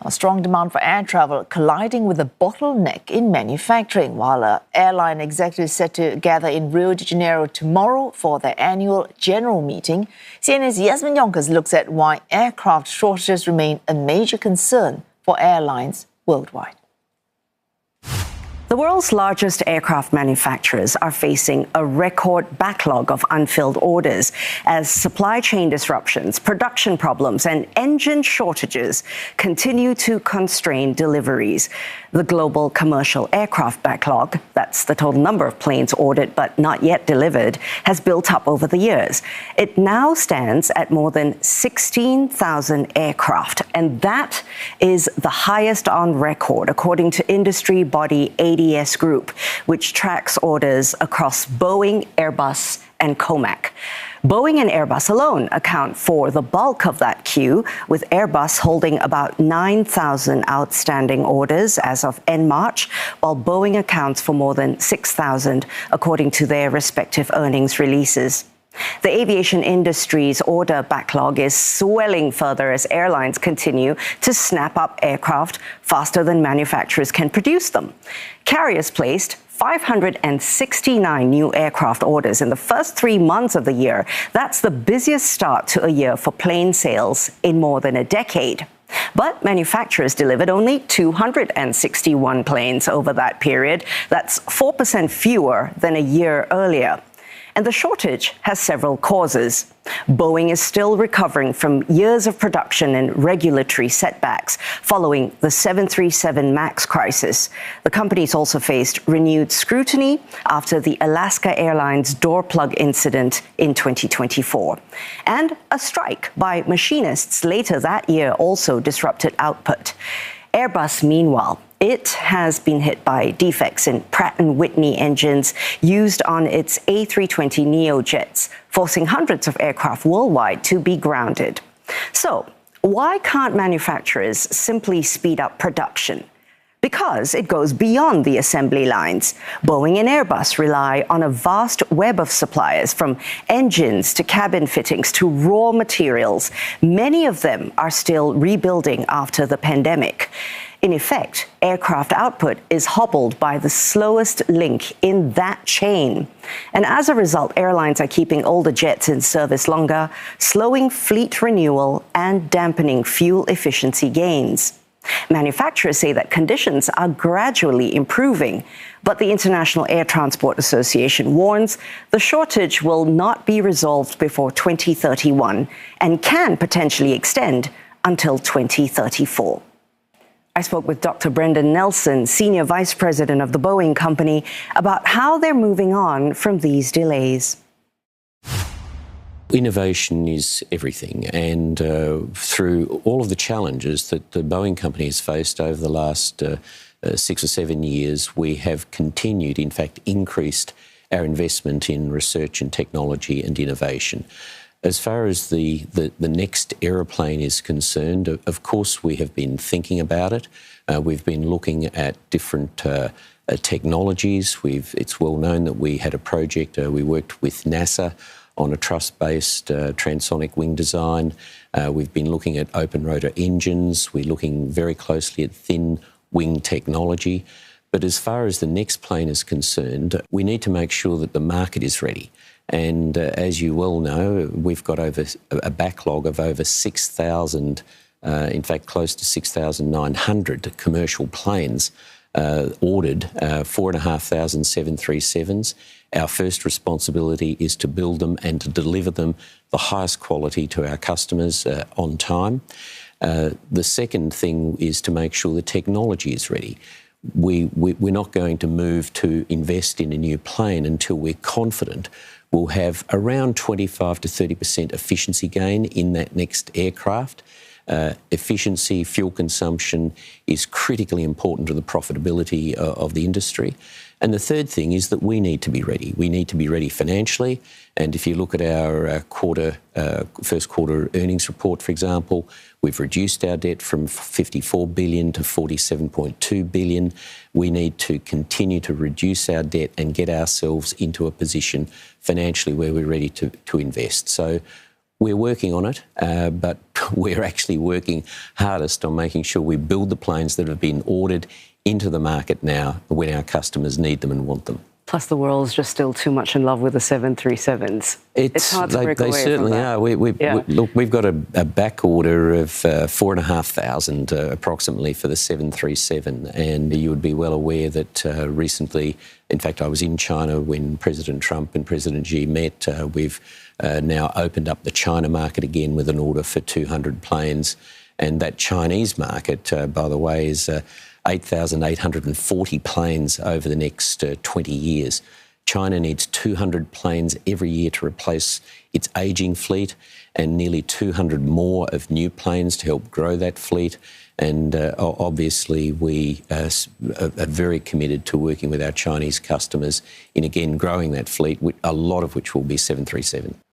A strong demand for air travel colliding with a bottleneck in manufacturing, while an airline executive is set to gather in Rio de Janeiro tomorrow for their annual general meeting. CNN's Yasmin Jonkers looks at why aircraft shortages remain a major concern for airlines worldwide. The world's largest aircraft manufacturers are facing a record backlog of unfilled orders as supply chain disruptions, production problems, and engine shortages continue to constrain deliveries. The global commercial aircraft backlog, that's the total number of planes ordered but not yet delivered, has built up over the years. It now stands at more than 16,000 aircraft, and that is the highest on record, according to industry body ADS Group, which tracks orders across Boeing, Airbus, and Comac. Boeing and Airbus alone account for the bulk of that queue, with Airbus holding about 9,000 outstanding orders as of end March, while Boeing accounts for more than 6,000, according to their respective earnings releases. The aviation industry's order backlog is swelling further as airlines continue to snap up aircraft faster than manufacturers can produce them. Carriers placed 569 new aircraft orders in the first 3 months of the year. That's the busiest start to a year for plane sales in more than a decade. But manufacturers delivered only 261 planes over that period. That's 4% fewer than a year earlier. And the shortage has several causes. Boeing is still recovering from years of production and regulatory setbacks following the 737 MAX crisis. The company's also faced renewed scrutiny after the Alaska Airlines door plug incident in 2024. And a strike by machinists later that year also disrupted output. Airbus, meanwhile, it has been hit by defects in Pratt & Whitney engines used on its A320neo jets, forcing hundreds of aircraft worldwide to be grounded. So, why can't manufacturers simply speed up production? Because it goes beyond the assembly lines. Boeing and Airbus rely on a vast web of suppliers, from engines to cabin fittings to raw materials. Many of them are still rebuilding after the pandemic. In effect, aircraft output is hobbled by the slowest link in that chain. And as a result, airlines are keeping older jets in service longer, slowing fleet renewal and dampening fuel efficiency gains. Manufacturers say that conditions are gradually improving, but the International Air Transport Association warns the shortage will not be resolved before 2031 and can potentially extend until 2034. I spoke with Dr. Brendan Nelson, Senior Vice President of the Boeing Company, about how they're moving on from these delays. Innovation is everything, and through all of the challenges that the Boeing Company has faced over the last 6 or 7 years, we have continued, in fact, increased our investment in research and technology and innovation. As far as the next aeroplane is concerned, of course, we have been thinking about it. We've been looking at different technologies. It's well known that we had a project, we worked with NASA on a truss-based transonic wing design. We've been looking at open rotor engines. We're looking very closely at thin wing technology. But as far as the next plane is concerned, we need to make sure that the market is ready. And as you well know, we've got over a backlog of over 6,000, in fact, close to 6,900 commercial planes ordered, 4,500 737s. Our first responsibility is to build them and to deliver them the highest quality to our customers on time. The second thing is to make sure the technology is ready. We're not going to move to invest in a new plane until we're confident we'll have around 25 to 30% efficiency gain in that next aircraft. Efficiency, fuel consumption is critically important to the profitability of the industry. And the third thing is that we need to be ready. We need to be ready financially. And if you look at our first quarter earnings report, for example, we've reduced our debt from $54 billion to $47.2 billion. We need to continue to reduce our debt and get ourselves into a position financially where we're ready to invest. So We're working on it, but we're actually working hardest on making sure we build the planes that have been ordered into the market now when our customers need them and want them. Plus, the world's just still too much in love with the 737s. It's hard to break they away certainly from that. are. Look, we've got a back order of 4,500 approximately for the 737, and you would be well aware that recently, in fact, I was in China when President Trump and President Xi met. We've now opened up the China market again with an order for 200 planes, and that Chinese market, by the way, is 8,840 planes over the next 20 years. China needs 200 planes every year to replace its ageing fleet and nearly 200 more of new planes to help grow that fleet. And obviously, we are very committed to working with our Chinese customers in, again, growing that fleet, a lot of which will be 737.